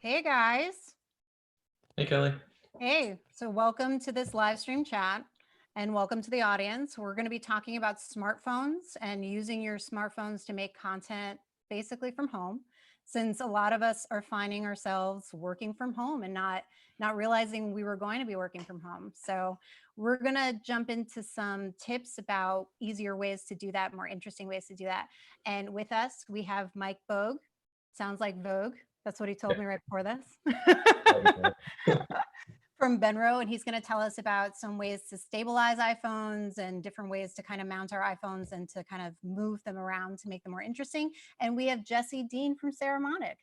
Hey guys. Hey, Kelly. Hey, so welcome to this live stream chat and welcome to the audience. We're going to be talking about smartphones and using your smartphones to make content basically from home, since a lot of us are finding ourselves working from home and not realizing we were going to be working from home. So we're going to jump into some tips about easier ways to do that, more interesting ways to do that. And with us, we have Mike Bogue. Sounds like Vogue. That's what he told me right before this. From Benro, and he's going to tell us about some ways to stabilize iPhones and different ways to kind of mount our iPhones and to kind of move them around to make them more interesting. And we have Jesse Dean from Saramonic,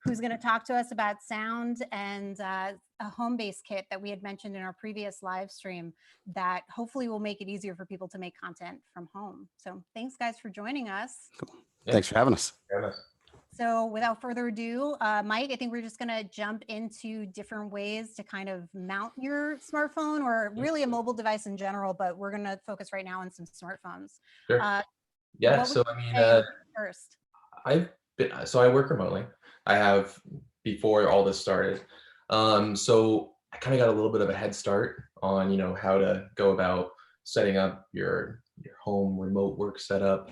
who's going to talk to us about sound and a Homebase kit that we had mentioned in our previous live stream that hopefully will make it easier for people to make content from home. So thanks guys for joining us. Cool. Yeah. Thanks for having us. So without further ado, Mike, I think we're just going to jump into different ways to kind of mount your smartphone or really a mobile device in general, but we're going to focus right now on some smartphones. Sure. Yeah, so I mean, first. I work remotely. I have before all this started. So I kind of got a little bit of a head start on, how to go about setting up your home remote work setup.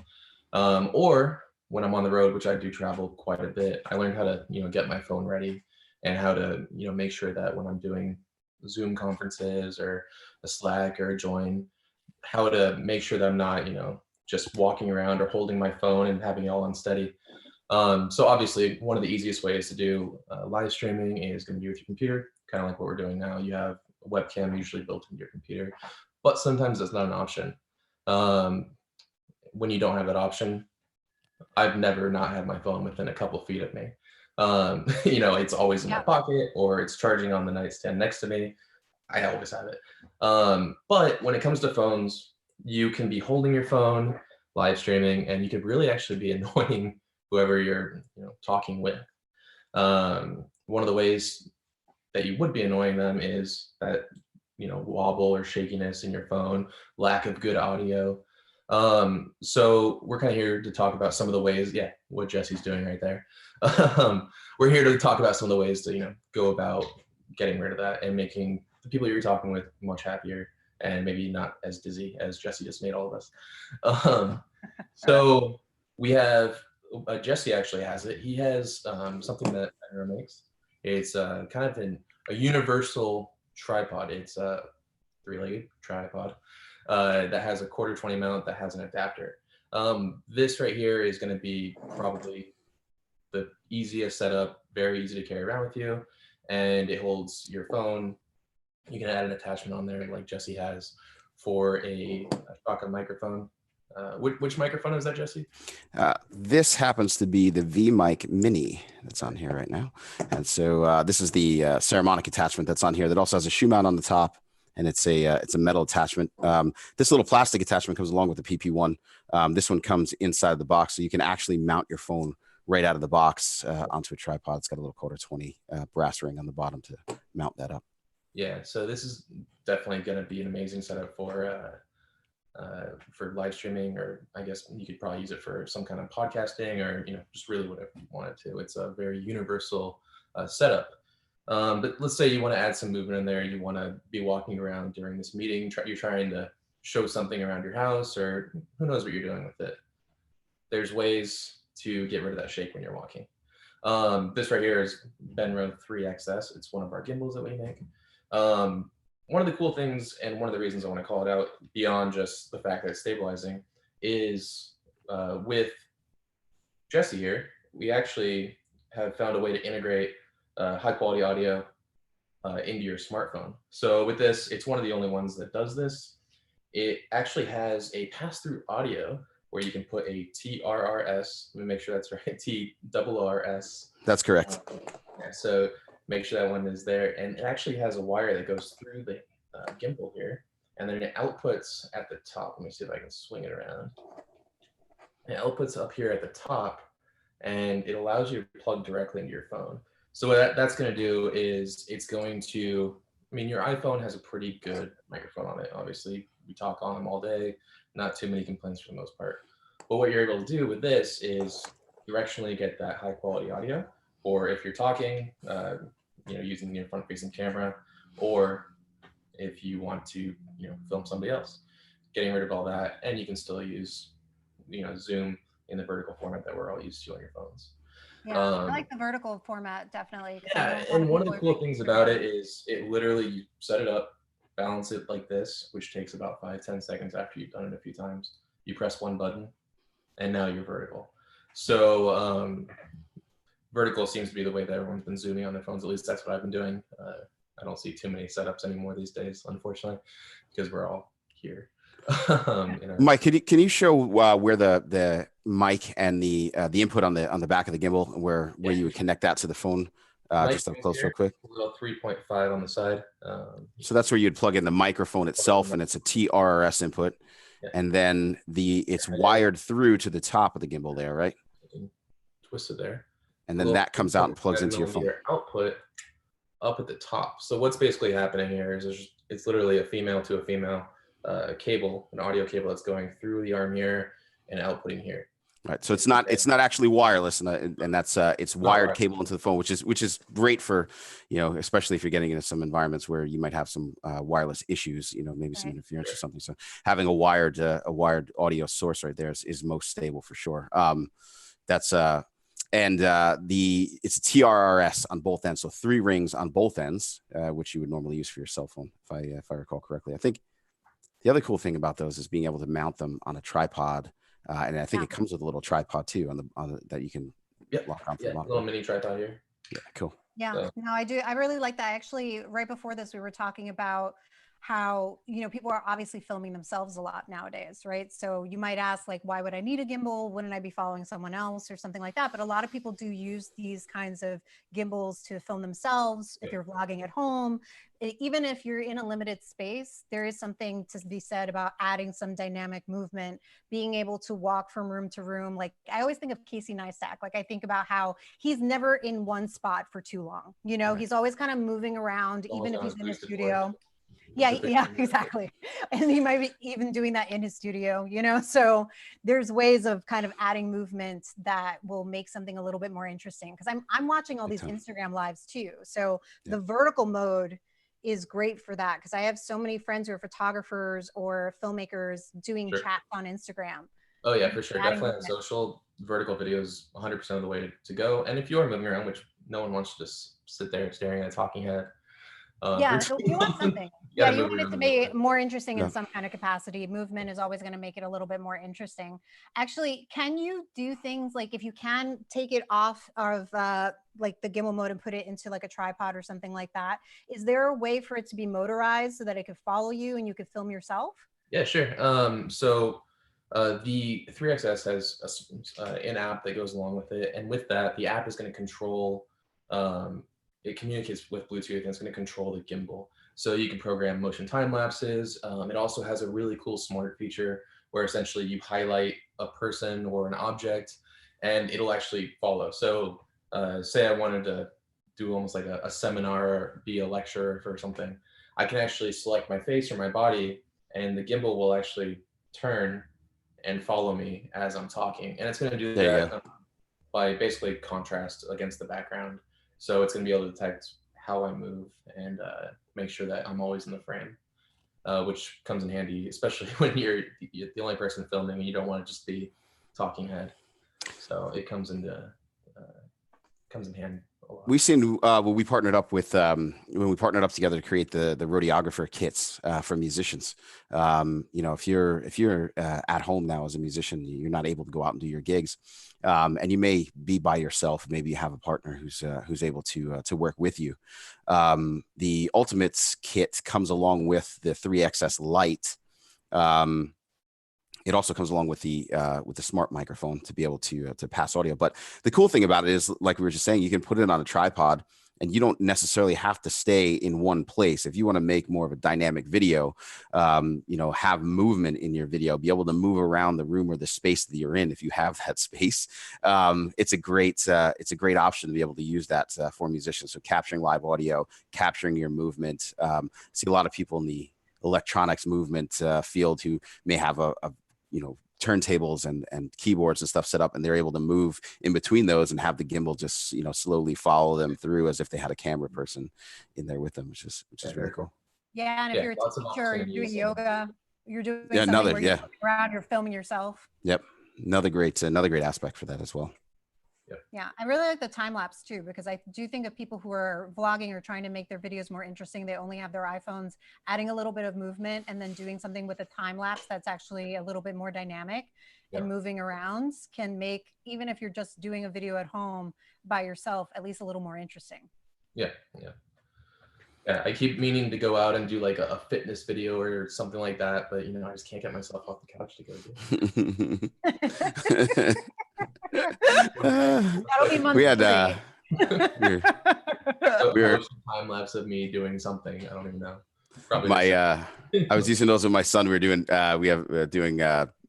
Or when I'm on the road, which I do travel quite a bit, I learned how to, get my phone ready and how to, make sure that when I'm doing Zoom conferences or a Slack or a Join, how to make sure that I'm not, just walking around or holding my phone and having it all unsteady. So obviously one of the easiest ways to do live streaming is going to be with your computer, kind of like what we're doing now. You have a webcam usually built into your computer, but sometimes that's not an option. When you don't have that option, I've never not had my phone within a couple feet of me. It's always in my pocket or it's charging on the nightstand next to me. I always have it. But when it comes to phones, you can be holding your phone, live streaming, and you could really actually be annoying whoever you're talking with. One of the ways that you would be annoying them is that wobble or shakiness in your phone, lack of good audio. So we're kind of here to talk about some of the ways, what Jesse's doing right there. We're here to talk about some of the ways to, go about getting rid of that and making the people you're talking with much happier and maybe not as dizzy as Jesse just made all of us. So we have, Jesse actually has it. He has something that Mena makes. It's kind of a universal tripod. It's a 3-legged tripod. That has a 1/4-20 mount that has an adapter. This right here is going to be probably the easiest setup, very easy to carry around with you, and it holds your phone. You can add an attachment on there like Jesse has for a shotgun microphone. Which microphone is that, Jesse? This happens to be the VMic Mini that's on here right now. And so this is the Saramonic attachment that's on here that also has a shoe mount on the top. And it's a metal attachment. This little plastic attachment comes along with the PP1. This one comes inside the box, so you can actually mount your phone right out of the box onto a tripod. It's got a little 1/4-20 brass ring on the bottom to mount that up. Yeah, so this is definitely going to be an amazing setup for live streaming, or I guess you could probably use it for some kind of podcasting, or just really whatever you want it to. It's a very universal setup. But let's say you want to add some movement in there. You want to be walking around during this meeting. You're trying to show something around your house, or who knows what you're doing with it. There's ways to get rid of that shake when you're walking. This right here is Benro 3XS. It's one of our gimbals that we make. One of the cool things, and one of the reasons I want to call it out beyond just the fact that it's stabilizing, is with Jesse here, we actually have found a way to integrate high quality audio into your smartphone. So with this, it's one of the only ones that does this. It actually has a pass-through audio where you can put a TRRS. Let me make sure that's right. TRRS. That's correct. So make sure that one is there, and it actually has a wire that goes through the gimbal here, and then it outputs at the top. Let me see if I can swing it around. It outputs up here at the top, and it allows you to plug directly into your phone. So what that's going to do is it's going to, your iPhone has a pretty good microphone on it. Obviously, we talk on them all day. Not too many complaints for the most part. But what you're able to do with this is directionally get that high quality audio or if you're talking, using your front-facing camera, or if you want to, film somebody else, getting rid of all that, and you can still use, Zoom in the vertical format that we're all used to on your phones. Yeah, I like the vertical format, definitely. Yeah, and one of the cool things about it is it literally, you set it up, balance it like this, which takes about 5-10 seconds after you've done it a few times. You press one button, and now you're vertical. So vertical seems to be the way that everyone's been zooming on their phones. At least that's what I've been doing. I don't see too many setups anymore these days, unfortunately, because we're all here. Mike, can you show where the mic and the input on the back of the gimbal, where you would connect that to the phone? Just up close, real quick. A little 3.5 on the side. So that's where you'd plug in the microphone itself, and it's a TRRS input, and then it's wired through to the top of the gimbal there, right? Twist it there, and then that comes out and plugs into your phone. Output up at the top. So what's basically happening here is it's literally a female to a female cable, an audio cable that's going through the arm here and outputting here. Right. So it's not actually wireless, and that's it's wired cable into the phone, which is great for, especially if you're getting into some environments where you might have some wireless issues, maybe some interference or something. So having a wired audio source right there is most stable for sure. It's a TRRS on both ends, so 3 rings on both ends, which you would normally use for your cell phone, if I recall correctly. I think the other cool thing about those is being able to mount them on a tripod, and I think it comes with a little tripod too on the that you can lock onto the little mini tripod here. Yeah, cool. Yeah, so. No, I do. I really like that. Actually, right before this, we were talking about how, people are obviously filming themselves a lot nowadays, right? So you might ask, like, why would I need a gimbal? Wouldn't I be following someone else or something like that? But a lot of people do use these kinds of gimbals to film themselves. If you're vlogging at home, even if you're in a limited space, there is something to be said about adding some dynamic movement, being able to walk from room to room. Like, I always think of Casey Neistat. Like, I think about how he's never in one spot for too long. He's always kind of moving around, even if he's in a studio. Yeah, exactly. And he might be even doing that in his studio, so there's ways of kind of adding movement that will make something a little bit more interesting. Because I'm watching all these Instagram lives too. So the vertical mode is great for that, because I have so many friends who are photographers or filmmakers doing chats on Instagram. Oh yeah, for sure. Definitely on social, vertical videos 100% of the way to go. And if you are moving around, which no one wants to just sit there staring at a talking head. So you want something. You want it to be more interesting in some kind of capacity. Movement is always going to make it a little bit more interesting. Actually, can you do things like, if you can take it off of like the gimbal mode and put it into like a tripod or something like that, is there a way for it to be motorized so that it could follow you and you could film yourself? Yeah, sure. So the 3XS has an app that goes along with it. And with that, the app is going to control it communicates with Bluetooth, and it's going to control the gimbal. So you can program motion time lapses. It also has a really cool smart feature where essentially you highlight a person or an object and it'll actually follow. So say I wanted to do almost like a seminar or be a lecturer for something. I can actually select my face or my body, and the gimbal will actually turn and follow me as I'm talking. And it's going to do that by basically contrast against the background. So it's going to be able to detect how I move and make sure that I'm always in the frame, which comes in handy, especially when you're the only person filming and you don't want to just be talking head. So it comes in handy. We've seen we partnered up with when we partnered up together to create the Roadiographer kits for musicians. If you're at home now as a musician, you're not able to go out and do your gigs, and you may be by yourself. Maybe you have a partner who's able to work with you. The Ultimates kit comes along with the 3XS Lite. It also comes along with the smart microphone to be able to pass audio. But the cool thing about it is, like we were just saying, you can put it on a tripod and you don't necessarily have to stay in one place. If you want to make more of a dynamic video, have movement in your video, be able to move around the room or the space that you're in. If you have that space, it's a great option to be able to use that for musicians. So capturing live audio, capturing your movement. See a lot of people in the electronics movement field who may have a turntables and keyboards and stuff set up, and they're able to move in between those and have the gimbal just, you know, slowly follow them through as if they had a camera person in there with them, which is really cool. Yeah, and if you're a teacher, you're doing yoga, you're doing something where you're around, you're filming yourself. Yep, another great aspect for that as well. Yeah, I really like the time lapse too, because I do think of people who are vlogging or trying to make their videos more interesting. They only have their iPhones, adding a little bit of movement and then doing something with a time lapse that's actually a little bit more dynamic and moving around can make, even if you're just doing a video at home by yourself, at least a little more interesting. Yeah. I keep meaning to go out and do like a fitness video or something like that, but you know, I just can't get myself off the couch to go do it. That'll be month we had we were time lapse of me doing something. I don't even know. Probably I was using those with my son. We were doing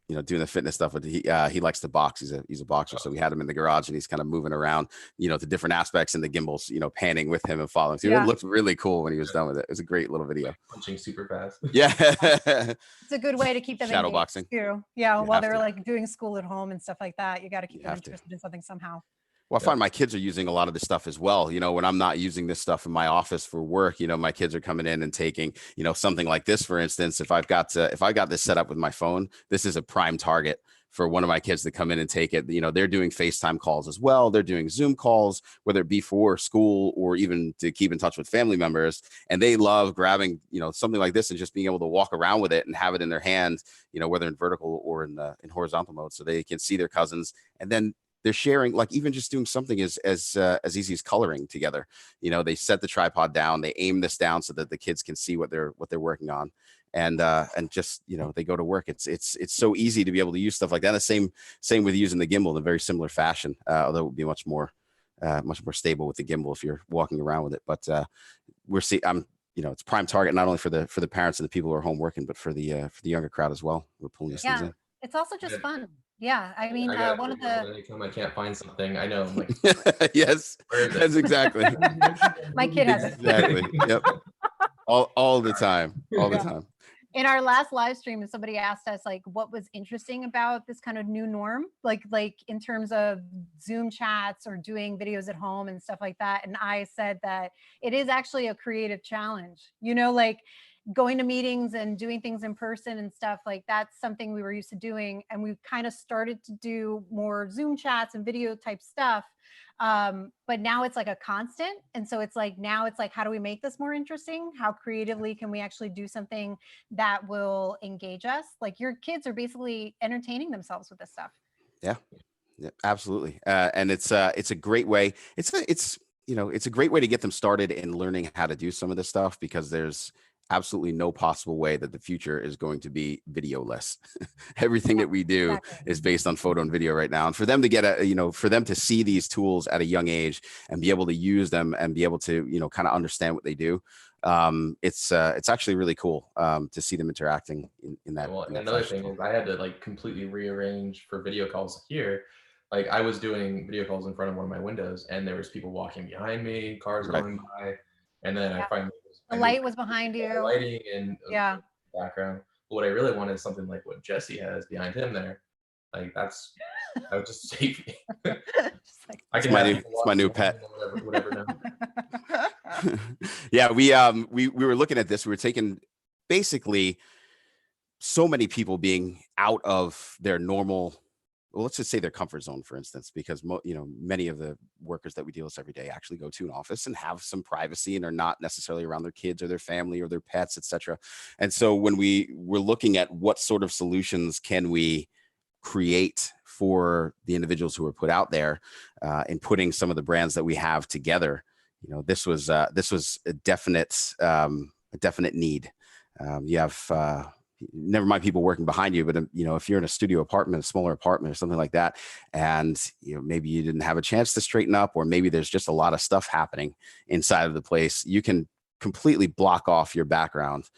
you know, doing the fitness stuff, but he likes to box. He's a boxer, so we had him in the garage and he's kind of moving around, you know, to different aspects, and the gimbals, you know, panning with him and following. So it looked really cool when he was done with it. It was a great little video. Punching super fast. Yeah. It's a good way to keep them shadow boxing too. Yeah, while they're like doing school at home and stuff like that, you got to keep them interested in something somehow. Well, I find my kids are using a lot of this stuff as well. You know, when I'm not using this stuff in my office for work, you know, my kids are coming in and taking, you know, something like this, for instance. If I got this set up with my phone, this is a prime target for one of my kids to come in and take it. You know, they're doing FaceTime calls as well. They're doing Zoom calls, whether it be for school or even to keep in touch with family members. And they love grabbing, you know, something like this and just being able to walk around with it and have it in their hand, you know, whether in vertical or in horizontal mode, so they can see their cousins. And then they're sharing, like even just doing something as easy as coloring together. You know, they set the tripod down, they aim this down so that the kids can see what they're working on, and just, you know, they go to work. It's so easy to be able to use stuff like that. The same with using the gimbal in a very similar fashion, although it would be much more stable with the gimbal if you're walking around with it. But you know, it's prime target not only for the parents and the people who are home working, but for the younger crowd as as we're pulling these things in. It's also just fun. Yeah, I mean, one of the anytime I can't find something, I know I'm like, yes, that's exactly. My kid has it. Exactly. Yep. All the time. All the time. In our last live stream, somebody asked us like what was interesting about this kind of new norm, like in terms of Zoom chats or doing videos at home and stuff like that. And I said that it is actually a creative challenge, you know, like going to meetings and doing things in person and stuff like that's something we were used to doing. And we kind of started to do more Zoom chats and video type stuff. But now it's like a constant. And so it's like, now it's like, how do we make this more interesting? How creatively can we actually do something that will engage us? Like your kids are basically entertaining themselves with this stuff. Yeah, absolutely. And it's a great way. It's a great way to get them started in learning how to do some of this stuff, because there's absolutely no possible way that the future is going to be videoless. Everything that we do is based on photo and video right now. And for them to get for them to see these tools at a young age and be able to use them and be able to, you know, kind of understand what they do. It's actually really cool to see them interacting in that. Well, and another thing is I had to like completely rearrange for video calls here. Like I was doing video calls in front of one of my windows and there was people walking behind me, cars going by. And then I finally the light was behind you. Lighting and background. But what I really wanted is something like what Jesse has behind him there. Like that would just save me. It's my new pet. Whatever now. Yeah, we were looking at this. We were taking basically so many people being out of their normal, well, let's just say their comfort zone, for instance, because many of the workers that we deal with every day actually go to an office and have some privacy and are not necessarily around their kids or their family or their pets, etc. And so when we were looking at what sort of solutions can we create for the individuals who are put out there, in putting some of the brands that we have together, you know, this was a definite need. You have never mind people working behind you, but you know, if you're in a studio apartment, a smaller apartment or something like that, and you know, maybe you didn't have a chance to straighten up, or maybe there's just a lot of stuff happening inside of the place, you can completely block off your background,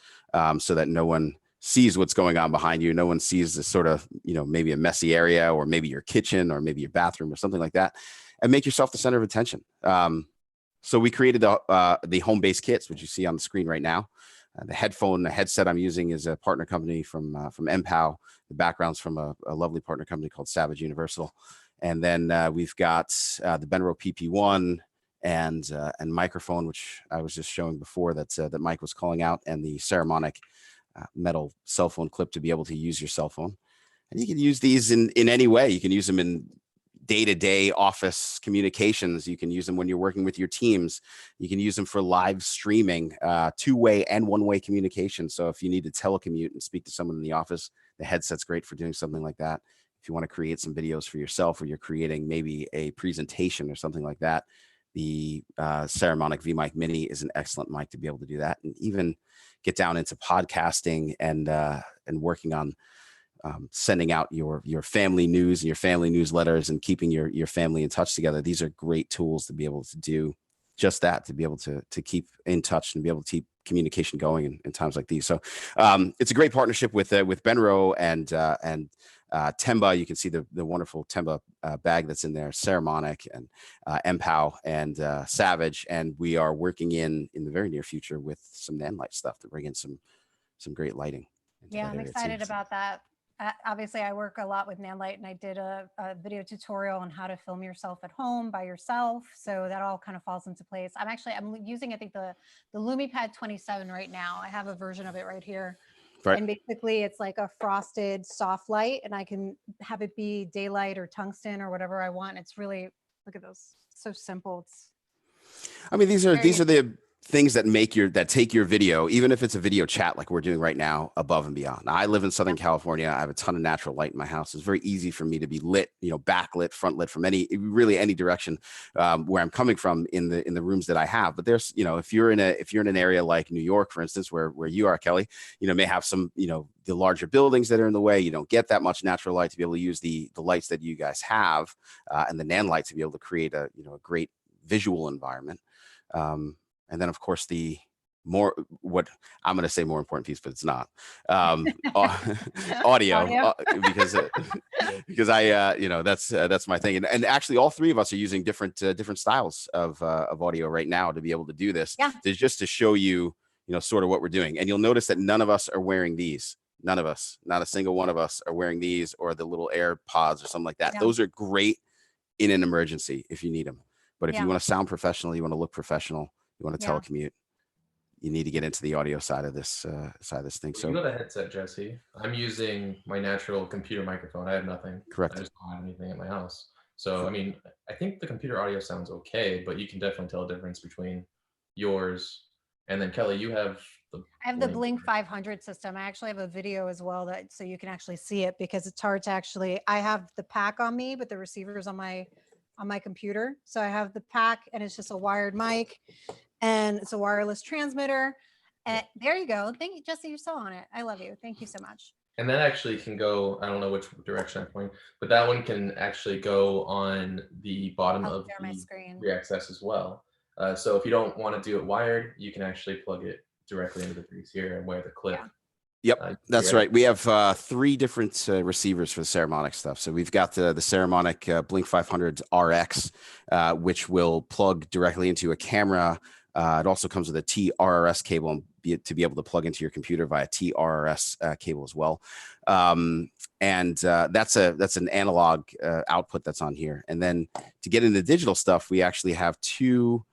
so that no one sees what's going on behind you. No one sees this sort of, you know, maybe a messy area, or maybe your kitchen, or maybe your bathroom or something like that, and make yourself the center of attention. So we created the Homebase kits, which you see on the screen right now. The headset I'm using is a partner company from MPOW. The background's from a lovely partner company called Savage Universal. And then we've got the Benro PP1 and microphone, which I was just showing before that Mike was calling out, and the Saramonic metal cell phone clip to be able to use your cell phone. And you can use these in any way. You can use them in day-to-day office communications. You can use them when you're working with your teams. You can use them for live streaming, two-way and one-way communication. So if you need to telecommute and speak to someone in the office, the headset's great for doing something like that. If you want to create some videos for yourself, or you're creating maybe a presentation or something like that, the Saramonic VMic Mini is an excellent mic to be able to do that, and even get down into podcasting and working on sending out your family news and your family newsletters and keeping your family in touch together. These are great tools to be able to do just that, to be able to keep in touch and be able to keep communication going in times like these. So it's a great partnership with Benro and Temba. You can see the wonderful Temba bag that's in there, Saramonic and MPOW and Savage. And we are working in the very near future with some Nanlite stuff to bring in some great lighting. Yeah, I'm excited about that. Obviously, I work a lot with Nanlite, and I did a video tutorial on how to film yourself at home by yourself. So that all kind of falls into place. I'm using, I think, the LumiPad 27 right now. I have a version of it right here. Right. And basically it's like a frosted soft light, and I can have it be daylight or tungsten or whatever I want. It's really, look at those, so simple. These are the things that take your video, even if it's a video chat like we're doing right now, above and beyond. Now, I live in Southern California. I have a ton of natural light in my house. It's very easy for me to be lit, backlit, front lit from any direction where I'm coming from in the rooms that I have. But there's, if you're in an area like New York, for instance, where you are, Kelly, may have some, the larger buildings that are in the way. You don't get that much natural light to be able to use the lights that you guys have and the Nanlite to be able to create a great visual environment. And then, of course, what I'm going to say more important piece, but it's not audio. Because I, that's my thing. And actually, all three of us are using different styles of audio right now to be able to do this. Just to show you, sort of what we're doing. And you'll notice that none of us are wearing these. None of us, not a single one of us, are wearing these or the little AirPods or something like that. Those are great in an emergency if you need them. But if you want to sound professional, you want to look professional, you want to telecommute, you need to get into the audio side of this thing. So you got a headset, Jesse. I'm using my natural computer microphone. I have nothing. Correct. I just don't have anything at my house. So I think the computer audio sounds okay, but you can definitely tell a difference between yours and then Kelly. You have the Blink 500 system. I actually have a video as well so you can actually see it, because it's hard to actually. I have the pack on me, but the receiver is on my computer. So I have the pack, and it's just a wired mic, and it's a wireless transmitter. And there you go. Thank you, Jesse. You're so on it. I love you. Thank you so much. And that actually can go, I don't know which direction I'm pointing, but that one can actually go on the bottom of the screen. Reaccess as well. So if you don't want to do it wired, you can actually plug it directly into the piece here and wear the clip. Yep, that's right. We have three different receivers for the Saramonic stuff. So we've got the Saramonic Blink 500 RX, which will plug directly into a camera. It also comes with a TRRS cable to be able to plug into your computer via TRRS cable as well. And that's an analog output that's on here. And then to get into digital stuff, we actually have two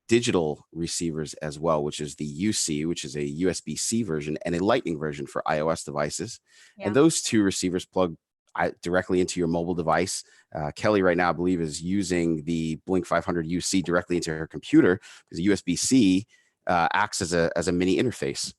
digital receivers as well, which is the UC, which is a USB-C version, and a Lightning version for iOS devices. And those two receivers plug directly into your mobile device. Kelly right now, I believe, is using the Blink 500 UC directly into her computer, because USB-C acts as a mini interface.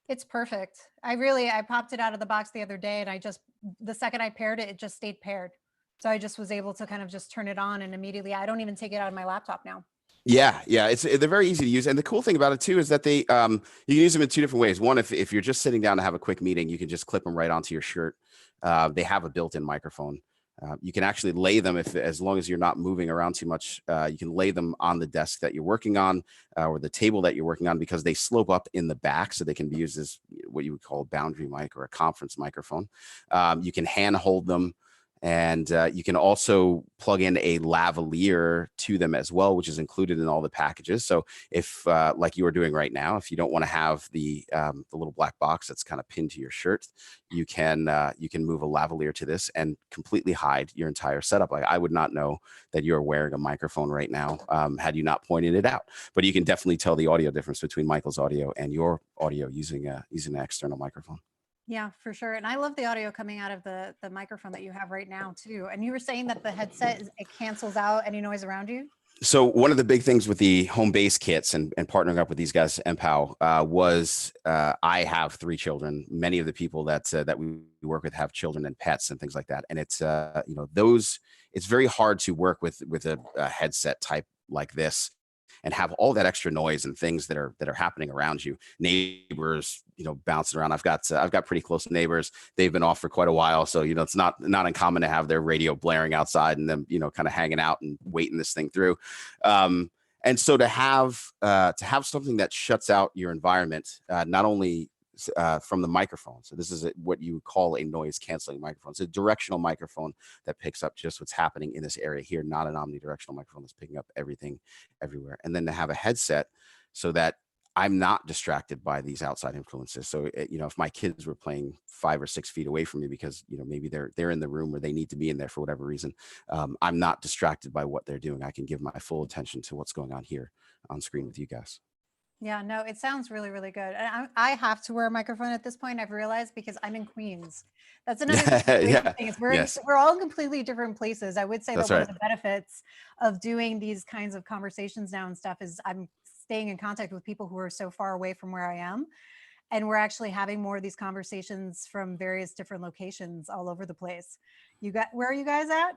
It's perfect. I popped it out of the box the other day, and the second I paired it, it just stayed paired. So I just was able to kind of just turn it on, and immediately I don't even take it out of my laptop now. Yeah. They're very easy to use. And the cool thing about it too is that you can use them in two different ways. One, if you're just sitting down to have a quick meeting, you can just clip them right onto your shirt. They have a built-in microphone. You can actually lay them as long as you're not moving around too much. You can lay them on the desk that you're working on or the table that you're working on, because they slope up in the back, so they can be used as what you would call a boundary mic or a conference microphone. You can hand hold them. And you can also plug in a lavalier to them as well, which is included in all the packages. So if, like you are doing right now, if you don't want to have the little black box that's kind of pinned to your shirt, you can move a lavalier to this and completely hide your entire setup. Like, I would not know that you're wearing a microphone right now had you not pointed it out. But you can definitely tell the audio difference between Michael's audio and your audio using an external microphone. Yeah, for sure. And I love the audio coming out of the microphone that you have right now too. And you were saying that the headset, it cancels out any noise around you? So one of the big things with the Homebase kits and partnering up with these guys, MPOW, was I have 3 children. Many of the people that we work with have children and pets and things like that. And it's it's very hard to work with a headset type like this and have all that extra noise and things that are happening around you. Neighbors, bouncing around. I've got pretty close neighbors. They've been off for quite a while, so it's not uncommon to have their radio blaring outside and them kind of hanging out and waiting this thing through. And so to have something that shuts out your environment, not only from the microphone. So this is what you call a noise canceling microphone. It's a directional microphone that picks up just what's happening in this area here, not an omnidirectional microphone that's picking up everything everywhere. And then to have a headset so that I'm not distracted by these outside influences. So, if my kids were playing 5 or 6 feet away from me because, maybe they're in the room or they need to be in there for whatever reason, I'm not distracted by what they're doing. I can give my full attention to what's going on here on screen with you guys. Yeah, no, it sounds really, really good. And I have to wear a microphone at this point, I've realized, because I'm in Queens. That's another thing. Is we're all in completely different places. I would say that one of the benefits of doing these kinds of conversations now and stuff is I'm staying in contact with people who are so far away from where I am. And we're actually having more of these conversations from various different locations all over the place. Where are you guys at?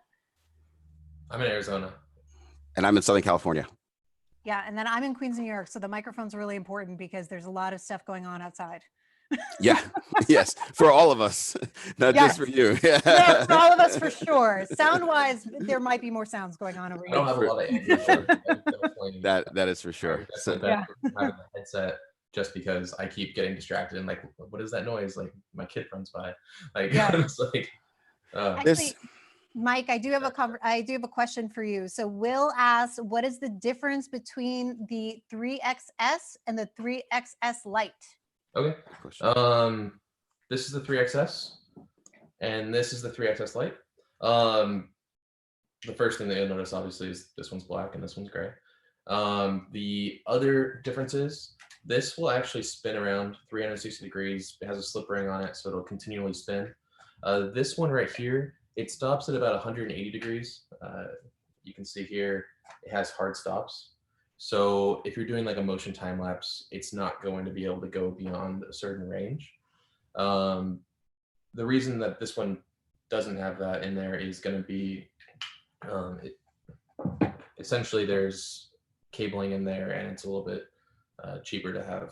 I'm in Arizona. And I'm in Southern California. Yeah, and then I'm in Queens, New York. So the microphone's really important because there's a lot of stuff going on outside. Yeah, yes, for all of us, not just for you. Yeah, for all of us, for sure. Sound-wise, there might be more sounds going on over here. I don't have a lot of that is for sure. So having the headset, just because I keep getting distracted and like, what is that noise? Like my kid runs by. Like, it's like actually, Mike, I do have a question for you. So Will asks, what is the difference between the 3XS and the 3XS Lite? Okay. This is the 3XS and this is the 3XS Lite. The first thing that you'll notice obviously is this one's black and this one's gray. The other difference is this will actually spin around 360 degrees. It has a slip ring on it, so it'll continually spin. This one right here, it stops at about 180 degrees. You can see here, it has hard stops. So if you're doing like a motion time lapse, it's not going to be able to go beyond a certain range. The reason that this one doesn't have that in there is going to be, essentially there's cabling in there and it's a little bit cheaper to have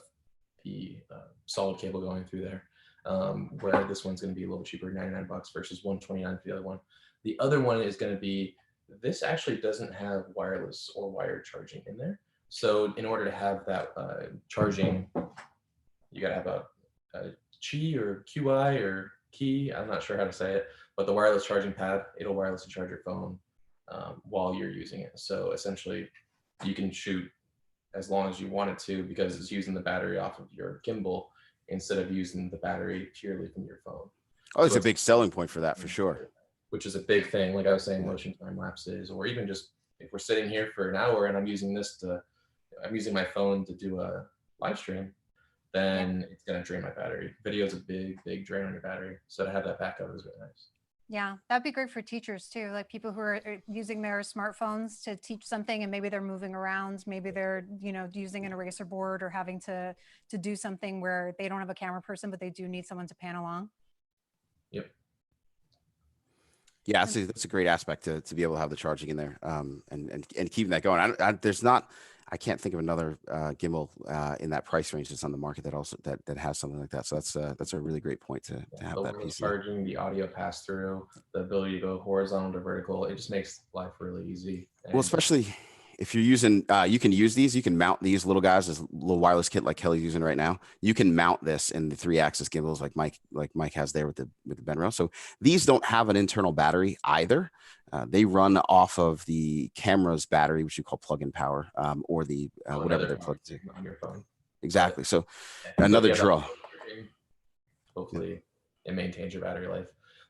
the solid cable going through there. Where this one's going to be a little cheaper, $99 versus $129 for the other one. The other one is going to be, this actually doesn't have wireless or wired charging in there. So in order to have that charging, you got to have a Qi or QI or key, I'm not sure how to say it, but the wireless charging pad, it'll wirelessly charge your phone while you're using it. So essentially you can shoot as long as you want it to because it's using the battery off of your gimbal instead of using the battery purely from your phone. Oh, it's a big selling point for that, for sure. Which is a big thing. Like I was saying, motion time lapses, or even just if we're sitting here for an hour and I'm using my phone to do a live stream, then it's going to drain my battery. Video is a big drain on your battery. So to have that backup is really nice. Yeah, that'd be great for teachers too. Like people who are using their smartphones to teach something and maybe they're moving around, maybe they're, using an eraser board or having to do something where they don't have a camera person, but they do need someone to pan along. Yep. Yeah, that's a great aspect to be able to have the charging in there and keeping that going. I can't think of another gimbal in that price range that's on the market that also that has something like that. So that's a really great point to have that piece. Charging, the audio pass through, the ability to go horizontal to vertical, it just makes life really easy. Well, especially if you're using, you can use these. You can mount these little guys, this little wireless kit like Kelly's using right now. You can mount this in the 3-axis gimbals like Mike has there with the Benro. So these don't have an internal battery either. They run off of the camera's battery, which you call plug-in power, or the whatever they're plugged to on your phone. Exactly. So another draw. Hopefully, it maintains your battery life.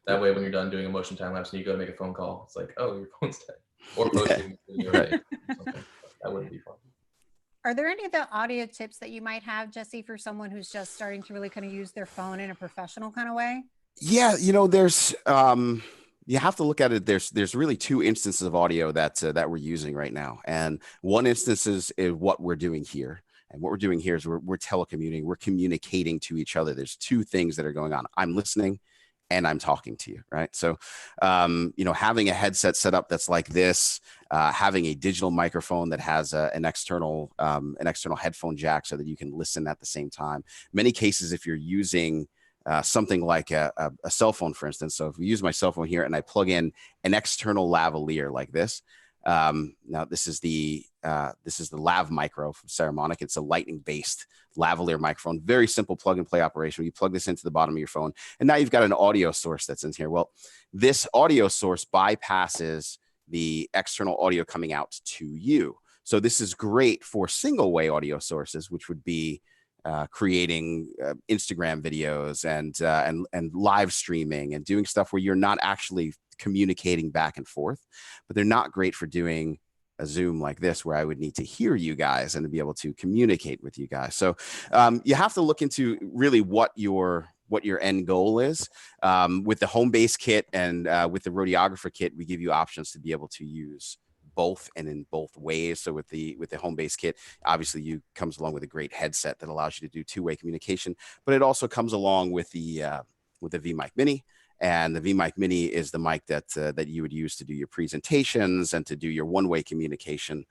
That way, when you're done doing a motion time lapse and you go make a phone call, it's like, oh, your phone's dead. Or posting right. That wouldn't be fun. Are there any of the audio tips that you might have, Jesse, for someone who's just starting to really kind of use their phone in a professional kind of way? Yeah, there's you have to look at it. There's really 2 instances of audio that we're using right now, and one instance is what we're doing here. And what we're doing here is we're telecommuting. We're communicating to each other. There's 2 things that are going on. I'm listening and I'm talking to you, right? So, having a headset set up that's like this, having a digital microphone that has an external headphone jack so that you can listen at the same time. Many cases, if you're using something like a cell phone, for instance. So if we use my cell phone here and I plug in an external lavalier like this, now this is the Lav Micro from Saramonic. It's a lightning based lavalier microphone, very simple plug and play operation. You plug this into the bottom of your phone and now you've got an audio source that's in here. Well, this audio source bypasses the external audio coming out to you. So this is great for single way audio sources, which would be creating Instagram videos and live streaming and doing stuff where you're not actually communicating back and forth, but they're not great for doing a Zoom like this, where I would need to hear you guys and to be able to communicate with you guys. So you have to look into really what your end goal is. With the Homebase kit and with the Roadiographer kit, we give you options to be able to use both and in both ways. So with the Homebase kit, obviously comes along with a great headset that allows you to do 2-way communication, but it also comes along with the VMic Mini. And the VMic Mini is the mic that you would use to do your presentations and to do your 1-way communication.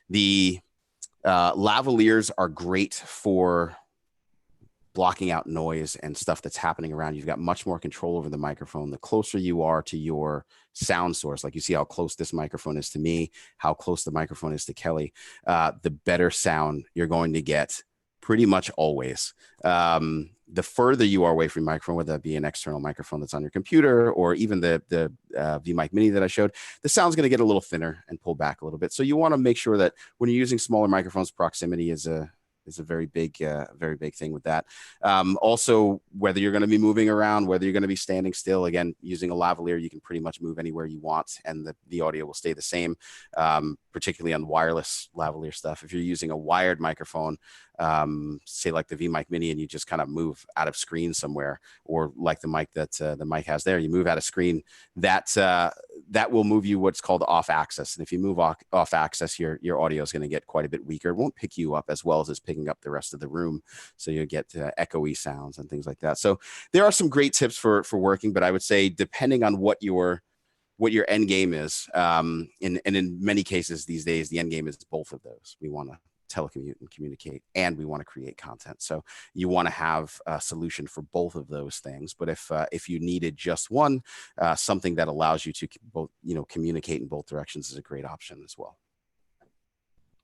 The lavaliers are great for blocking out noise and stuff that's happening around. You've got much more control over the microphone. The closer you are to your sound source, like you see how close this microphone is to me, how close the microphone is to Kelly, the better sound you're going to get pretty much always. The further you are away from your microphone, whether that be an external microphone that's on your computer or even the VMic Mini that I showed, the sound's going to get a little thinner and pull back a little bit. So you want to make sure that when you're using smaller microphones, proximity is a very big thing with that. Also, whether you're going to be moving around, whether you're going to be standing still, again, using a lavalier, you can pretty much move anywhere you want and the audio will stay the same, particularly on wireless lavalier stuff. If you're using a wired microphone, say like the VMic Mini, and you just kind of move out of screen somewhere, or like the mic that the mic has there, you move out of screen, that will move you what's called off axis. And if you move off axis, your audio is going to get quite a bit weaker. It won't pick you up as well as it's picking up the rest of the room. So you'll get echoey sounds and things like that. So there are some great tips for working, but I would say depending on what your end game is, and in many cases these days, the end game is both of those. We want to telecommute and communicate, and we want to create content. So you want to have a solution for both of those things. But if you needed just one, something that allows you to both, communicate in both directions is a great option as well.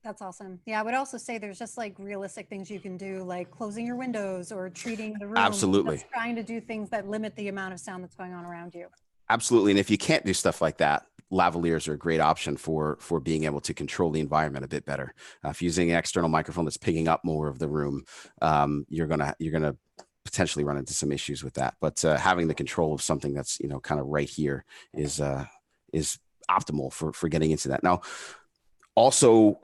That's awesome. Yeah, I would also say there's just like realistic things you can do, like closing your windows or treating the room. Absolutely. Just trying to do things that limit the amount of sound that's going on around you. Absolutely. And if you can't do stuff like that, lavaliers are a great option for being able to control the environment a bit better. If you're using an external microphone that's picking up more of the room, you're gonna potentially run into some issues with that. But having the control of something that's kind of right here is optimal for getting into that. Now, also,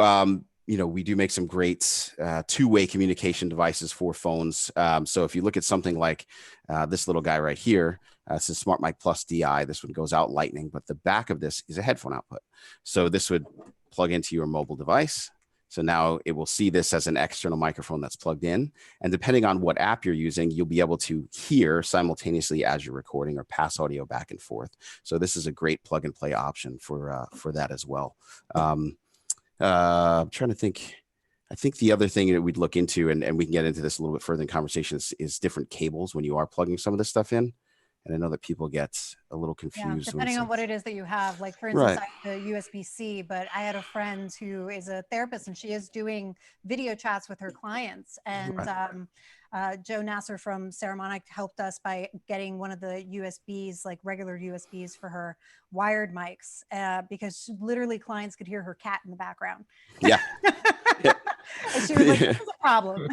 we do make some great 2-way communication devices for phones. So if you look at something like this little guy right here, this is SmartMic Plus DI. This one goes out lightning, but the back of this is a headphone output. So this would plug into your mobile device. So now it will see this as an external microphone that's plugged in. And depending on what app you're using, you'll be able to hear simultaneously as you're recording or pass audio back and forth. So this is a great plug and play option for that as well. I'm trying to think. I think the other thing that we'd look into, and we can get into this a little bit further in conversation, is different cables when you are plugging some of this stuff in. And I know that people get a little confused. Depending on what it is that you have. Like, for instance, I have the USB-C, but I had a friend who is a therapist and she is doing video chats with her clients. And Joe Nasser from Saramonic helped us by getting one of the USBs, like regular USBs for her wired mics, because literally clients could hear her cat in the background. Yeah. And she was like, this is a problem.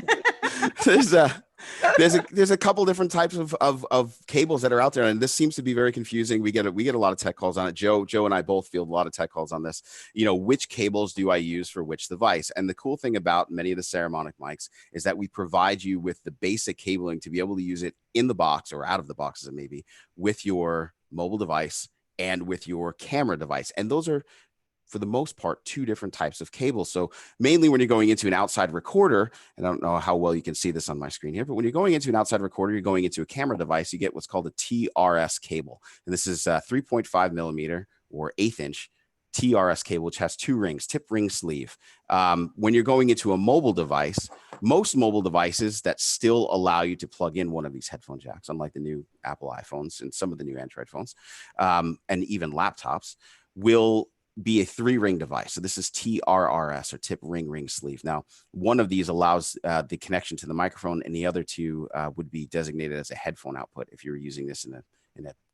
there's a couple different types of cables that are out there, and this seems to be very confusing. We get a lot of tech calls on it. Joe and I both field a lot of tech calls on this. You know, which cables do I use for which device? And the cool thing about many of the Saramonic mics is that we provide you with the basic cabling to be able to use it in the box or out of the box, as it may be, with your mobile device and with your camera device. And those are, for the most part, two different types of cables. So mainly when you're going into an outside recorder, and I don't know how well you can see this on my screen here, but when you're going into an outside recorder, you're going into a camera device, you get what's called a TRS cable. And this is 3.5 millimeter or 1/8 inch TRS cable, which has two rings, tip ring sleeve. When you're going into a mobile device, most mobile devices that still allow you to plug in one of these headphone jacks, unlike the new Apple iPhones and some of the new Android phones, and even laptops, will be a 3-ring device. So this is TRRS, or tip ring sleeve. Now, one of these allows the connection to the microphone, and the other two would be designated as a headphone output if you were using this in a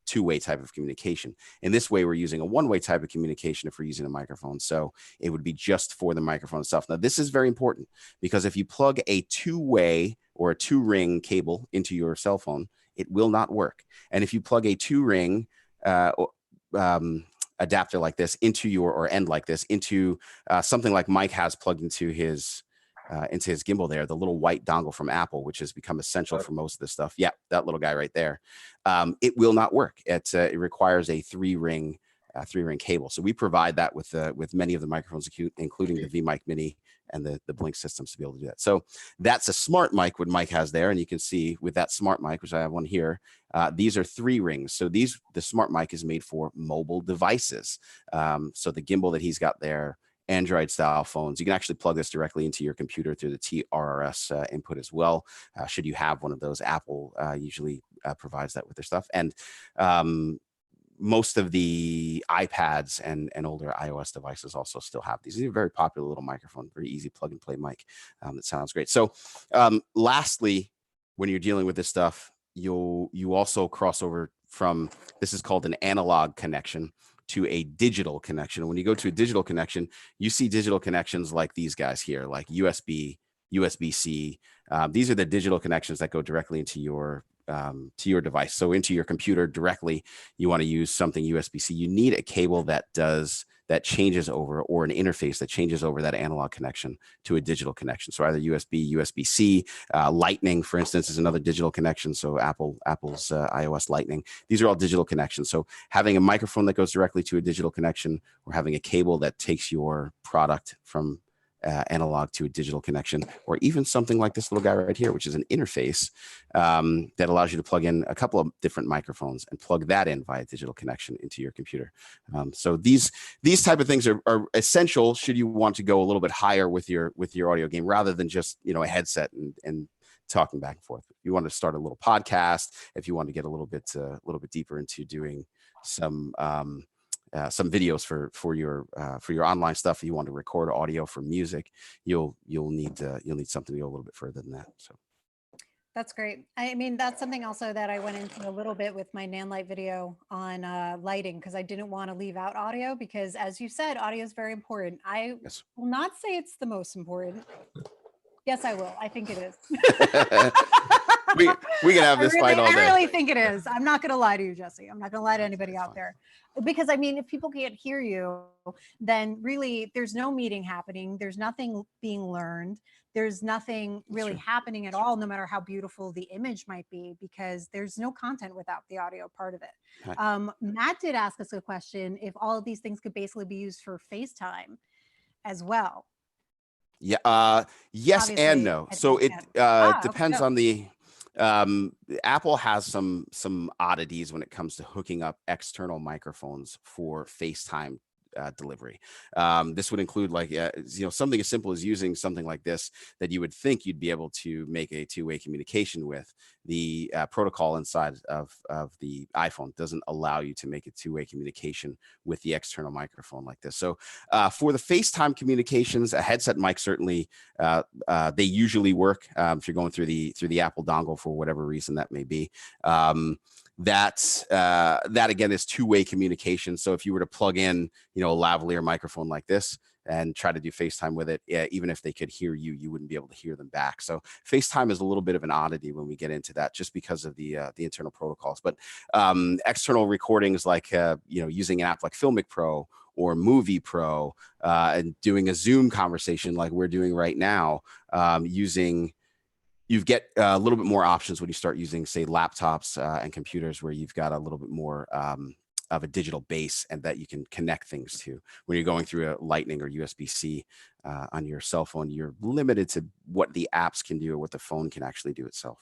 two-way type of communication. In this way, we're using a one-way type of communication if we're using a microphone. So it would be just for the microphone itself. Now, this is very important because if you plug a two-way or a 2-ring cable into your cell phone, it will not work. And if you plug a 2-ring adapter like this into your, or end like this into something like Mike has plugged into his gimbal there, the little white dongle from Apple, which has become essential for most of this stuff. Yeah, that little guy right there. It will not work. It requires a 3-ring cable. So we provide that with many of the microphones, including the VMic Mini and the Blink systems, to be able to do that. So that's a SmartMic, what Mike has there. And you can see with that SmartMic, which I have one here, these are 3 rings. So the SmartMic is made for mobile devices. So the gimbal that he's got there, Android style phones, you can actually plug this directly into your computer through the TRRS input as well. Should you have one of those, Apple usually provides that with their stuff. And most of the iPads and older iOS devices also still have these. These are a very popular little microphone, very easy plug and play mic. That sounds great. So lastly, when you're dealing with this stuff, you also cross over from, this is called an analog connection, to a digital connection. When you go to a digital connection, you see digital connections like these guys here, like USB, USB-C. These are the digital connections that go directly into your device. So into your computer directly, you want to use something USB-C. You need a cable that changes over, or an interface that changes over that analog connection to a digital connection. So either USB, USB-C, Lightning, for instance, is another digital connection. So Apple's iOS Lightning. These are all digital connections. So having a microphone that goes directly to a digital connection, or having a cable that takes your product from analog to a digital connection, or even something like this little guy right here, which is an interface that allows you to plug in a couple of different microphones and plug that in via digital connection into your computer. So these type of things are essential should you want to go a little bit higher with your audio game, rather than just, a headset and talking back and forth. If you want to start a little podcast, if you want to get a little bit deeper into doing some videos for your online stuff, if you want to record audio for music, you'll need something to go a little bit further than that. So that's great. I mean, that's something also that I went into a little bit with my Nanlite video on lighting, because I didn't want to leave out audio, because as you said, audio is very important. I will not say it's the most important. Yes, I will. I think it is. we can have this fight all day. I really think it is. I'm not going to lie to you, Jesse. I'm not going to lie to anybody out there. Because I mean, if people can't hear you, then really there's no meeting happening. There's nothing being learned. There's nothing really happening at all, no matter how beautiful the image might be, because there's no content without the audio part of it. Right. Matt did ask us a question if all of these things could basically be used for FaceTime as well. Yeah. Yes. Obviously, and no. So it depends on the. Apple has some oddities when it comes to hooking up external microphones for FaceTime delivery. This would include like, something as simple as using something like this that you would think you'd be able to make a two-way communication with. The protocol inside of the iPhone doesn't allow you to make a two-way communication with the external microphone like this. So for the FaceTime communications, a headset mic certainly, they usually work if you're going through the Apple dongle for whatever reason that may be. That again is two-way communication. So if you were to plug in, a lavalier microphone like this and try to do FaceTime with it, even if they could hear you, you wouldn't be able to hear them back. So FaceTime is a little bit of an oddity when we get into that, just because of the internal protocols. But external recordings like using an app like Filmic Pro or Movie Pro, and doing a Zoom conversation like we're doing right now, you get a little bit more options when you start using, say, laptops and computers, where you've got a little bit more of a digital base and that you can connect things to. When you're going through a Lightning or USB-C on your cell phone, you're limited to what the apps can do or what the phone can actually do itself.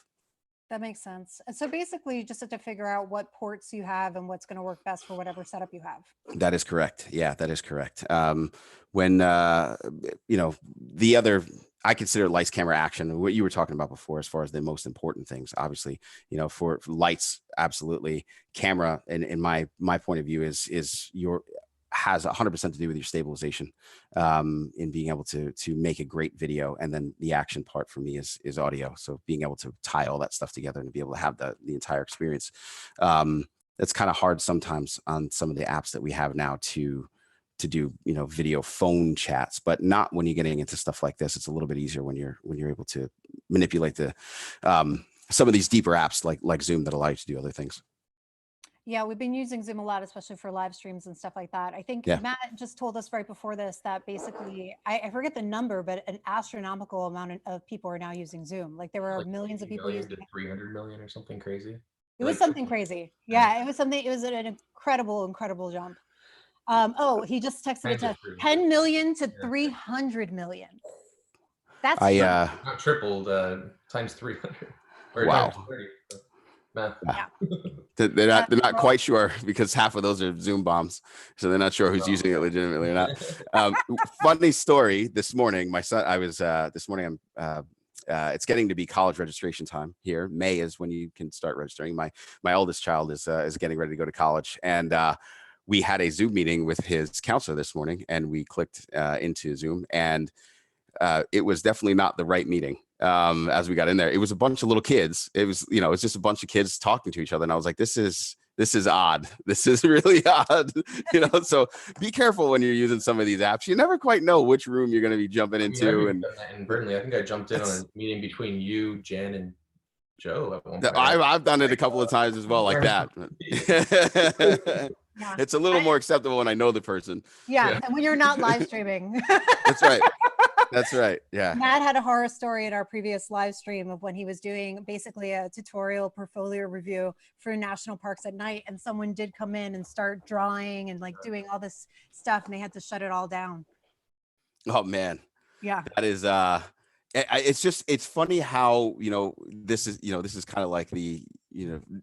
That makes sense. And so basically you just have to figure out what ports you have and what's going to work best for whatever setup you have. That is correct. Yeah, that is correct. When, the other, I consider lights, camera, action, what you were talking about before, as far as the most important things, obviously, for lights, absolutely. Camera, in my point of view, has 100% to do with your stabilization, in being able to make a great video. And then the action part for me is audio. So being able to tie all that stuff together and to be able to have the entire experience. That's kind of hard sometimes on some of the apps that we have now to do, video phone chats, but not when you're getting into stuff like this. It's a little bit easier when you're able to manipulate some of these deeper apps like Zoom that allow you to do other things. Yeah, we've been using Zoom a lot, especially for live streams and stuff like that. I think Matt just told us right before this that basically, I forget the number, but an astronomical amount of people are now using Zoom. Like there were like millions of people using it. 300 million or something crazy. It was something crazy. Yeah, it was an incredible jump. He just texted me to 10 million to 300 million. That's not tripled, times 300. Wow. Times 30. Math. Yeah. They're not quite sure, because half of those are Zoom bombs, so they're not sure who's using it legitimately or not. Funny story. This morning, my son, it's getting to be college registration time here. May is when you can start registering. My oldest child is getting ready to go to college, and we had a Zoom meeting with his counselor this morning, and we clicked into Zoom, and it was definitely not the right meeting. As we got in there, it was a bunch of little kids. It was, it's just a bunch of kids talking to each other. And I was like, this is odd. This is really odd. So be careful when you're using some of these apps. You never quite know which room you're going to be jumping into. And in Burnley, I think I jumped in on a meeting between you, Jen, and Joe at one point. I've done it a couple of times as well, like that. Yeah. It's a little more acceptable when I know the person. Yeah. And when you're not live streaming. That's right. That's right. Yeah. Matt had a horror story in our previous live stream of when he was doing basically a tutorial portfolio review for national parks at night, and someone did come in and start drawing and like doing all this stuff, and they had to shut it all down. Oh man. Yeah. That is it's funny how, this is kind of like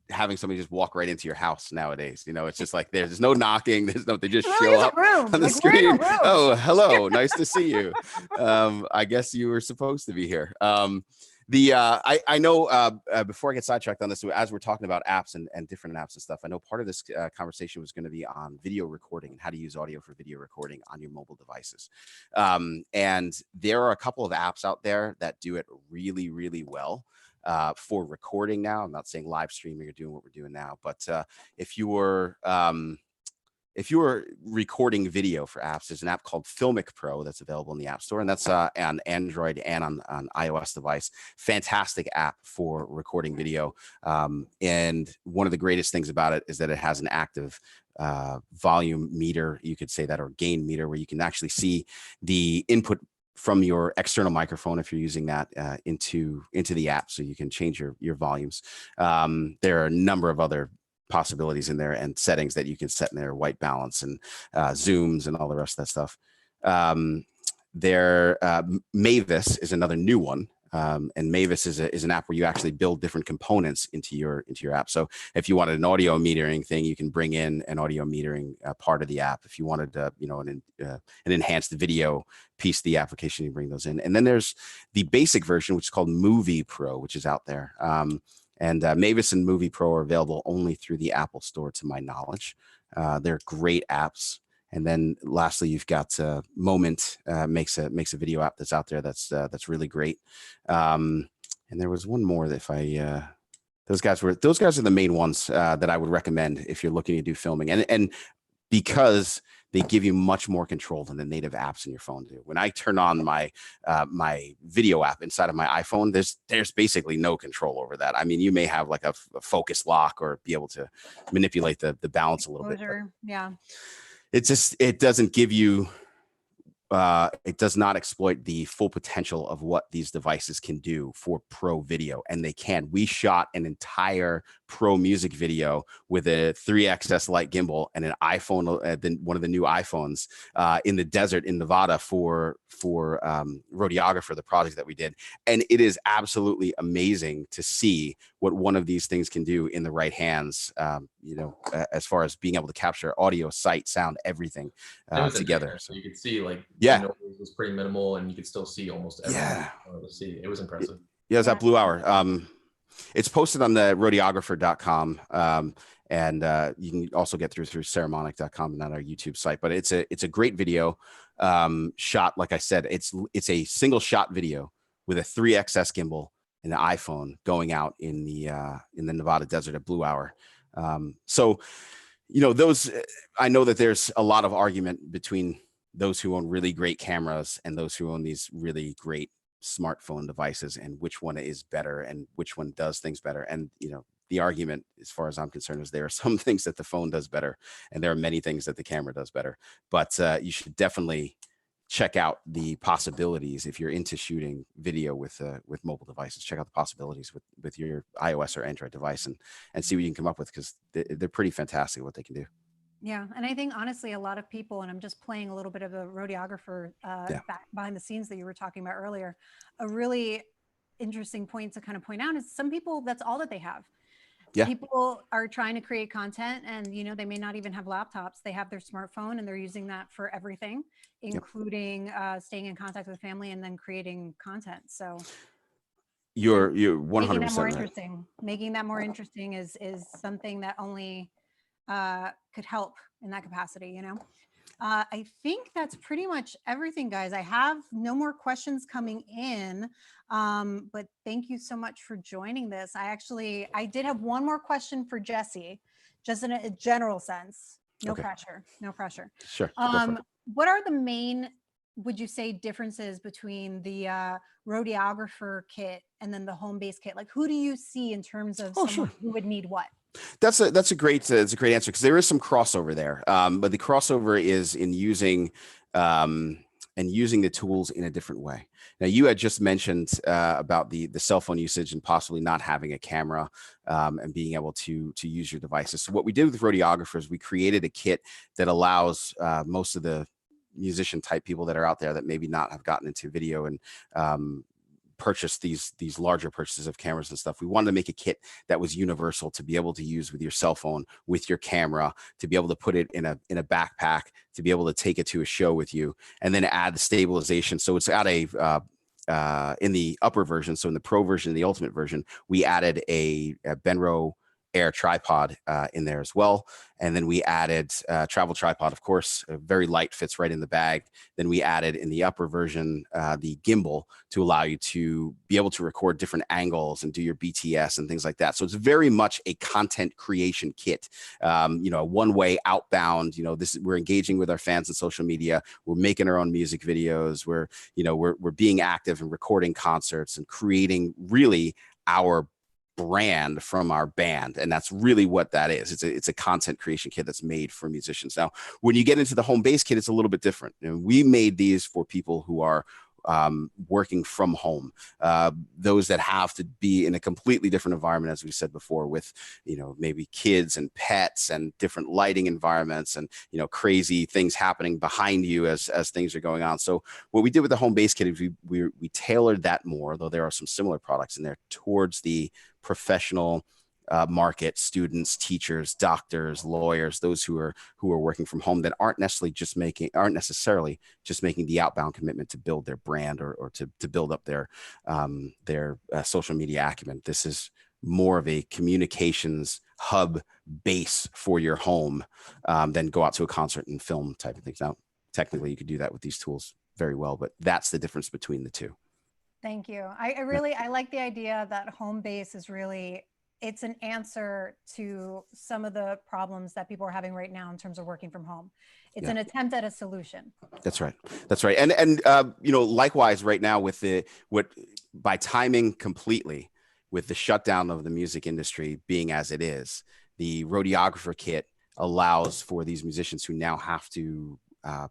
having somebody just walk right into your house nowadays. It's just like there's no knocking, they just show up on the screen. Oh, hello, nice to see you. I guess you were supposed to be here. I know before I get sidetracked on this, as we're talking about apps and different apps and stuff, I know part of this conversation was going to be on video recording and how to use audio for video recording on your mobile devices. And there are a couple of apps out there that do it really, really well for recording now. I'm not saying live streaming or doing what we're doing now, but if you were recording video for apps, there's an app called Filmic Pro that's available in the App Store, and that's on Android and on iOS device. Fantastic app for recording video. And one of the greatest things about it is that it has an active volume meter, you could say that, or gain meter, where you can actually see the input from your external microphone if you're using that into the app, so you can change your volumes. There are a number of other possibilities in there and settings that you can set in there, white balance and zooms and all the rest of that stuff. Mavis is another new one And Mavis is an app where you actually build different components into your app. So if you wanted an audio metering thing, you can bring in an audio metering part of the app. If you wanted an enhanced video piece of the application, you bring those in. And then there's the basic version, which is called Movie Pro, which is out there. And Mavis and Movie Pro are available only through the Apple Store, to my knowledge. They're great apps. And then lastly, you've got Moment, makes a video app that's out there that's really great. And there was one more that those guys are the main ones that I would recommend if you're looking to do filming. And because they give you much more control than the native apps in your phone do. When I turn on my my video app inside of my iPhone, there's basically no control over that. I mean, you may have like a focus lock or be able to manipulate the balance a little bit. Yeah. It doesn't give you, it does not exploit the full potential of what these devices can do for pro video. And they can. We shot an entire pro music video with a 3XS Lite gimbal and an iPhone, one of the new iPhones in the desert in Nevada for Roadiographer, the project that we did. And it is absolutely amazing to see what one of these things can do in the right hands, as far as being able to capture audio, sight, sound, everything together. So you could see the noise was pretty minimal and you could still see almost everything. Yeah. It was impressive. Yeah, it's that Blue Hour. It's posted on the Roadiographer.com. And you can also get through Saramonic.com and on our YouTube site. But it's a great video shot. Like I said, it's a single shot video with a 3XS gimbal and an iPhone going out in the Nevada desert at Blue Hour. So those, I know that there's a lot of argument between those who own really great cameras and those who own these really great smartphone devices, and which one is better and which one does things better. And the argument, as far as I'm concerned, is there are some things that the phone does better, and there are many things that the camera does better. But you should definitely check out the possibilities if you're into shooting video with mobile devices. Check out the possibilities with your iOS or Android device and see what you can come up with, because they're pretty fantastic what they can do. Yeah. And I think honestly, a lot of people, and I'm just playing a little bit of a Roadiographer back behind the scenes that you were talking about earlier, a really interesting point to kind of point out is some people, that's all that they have. Yeah. People are trying to create content and, they may not even have laptops. They have their smartphone and they're using that for everything, including staying in contact with family and then creating content. So you're 100% making that more right. interesting. Making that more interesting is something that only could help in that capacity, I think that's pretty much everything, guys. I have no more questions coming in, but thank you so much for joining this. I did have one more question for Jesse, just in a general sense. No pressure. Sure. What are the main, would you say, differences between the Roadiographer kit and then the Homebase kit? Like, who do you see in terms of someone who would need what? That's a great answer, because there is some crossover there, but the crossover is in using the tools in a different way. Now, you had just mentioned about the cell phone usage and possibly not having a camera and being able to use your devices. So what we did with Roadiographers, we created a kit that allows most of the musician type people that are out there that maybe not have gotten into video and purchase these larger purchases of cameras and stuff. We wanted to make a kit that was universal to be able to use with your cell phone, with your camera, to be able to put it in a backpack, to be able to take it to a show with you, and then add the stabilization. So it's at in the upper version. So in the Pro version, the Ultimate version, we added a Benro Air tripod in there as well. And then we added travel tripod, of course, very light, fits right in the bag. Then we added in the upper version the gimbal to allow you to be able to record different angles and do your BTS and things like that. So it's very much a content creation kit, one-way outbound. We're engaging with our fans on social media. We're making our own music videos. We're being active and recording concerts and creating really our brand from our band. And that's really what that is. It's a content creation kit that's made for musicians. Now, when you get into the Homebase kit, it's a little bit different. We made these for people who are working from home, those that have to be in a completely different environment, as we said before, with, maybe kids and pets and different lighting environments and, crazy things happening behind you as things are going on. So what we did with the Homebase kit is we tailored that more, though there are some similar products in there, towards the professional market, students, teachers, doctors, lawyers, those who are working from home, that aren't necessarily just making the outbound commitment to build their brand or to build up their social media acumen. This is more of a communications hub base for your home than go out to a concert and film type of things. Now, technically, you could do that with these tools very well, but that's the difference between the two. Thank you. I like the idea that Homebase is really, it's an answer to some of the problems that people are having right now in terms of working from home. It's an attempt at a solution. That's right. That's right. And likewise, right now by timing completely with the shutdown of the music industry being as it is, the Roadiographer kit allows for these musicians who now have to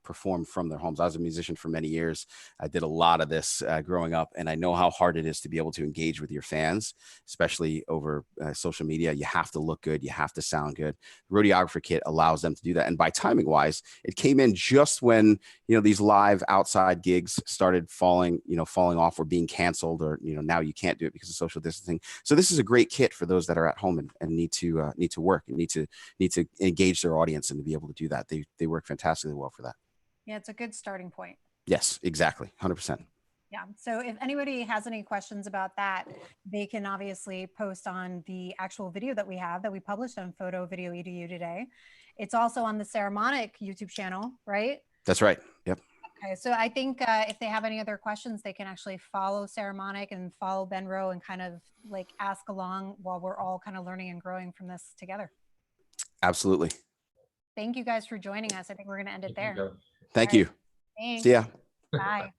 perform from their homes. I was a musician for many years. I did a lot of this growing up, and I know how hard it is to be able to engage with your fans, especially over social media. You have to look good. You have to sound good. The Roadiographer kit allows them to do that. And by timing wise, it came in just when, these live outside gigs started falling off or being canceled, or, now you can't do it because of social distancing. So this is a great kit for those that are at home and need to work and need to engage their audience and to be able to do that. They work fantastically well for that. Yeah, it's a good starting point. Yes, exactly. 100%. Yeah. So if anybody has any questions about that, they can obviously post on the actual video that we published on Photo Video EDU today. It's also on the Saramonic YouTube channel, right? That's right. Yep. Okay. So I think if they have any other questions, they can actually follow Saramonic and follow Benro and kind of like ask along while we're all kind of learning and growing from this together. Absolutely. Thank you guys for joining us. I think we're going to end it there. Thank you. Thanks. See ya. Bye.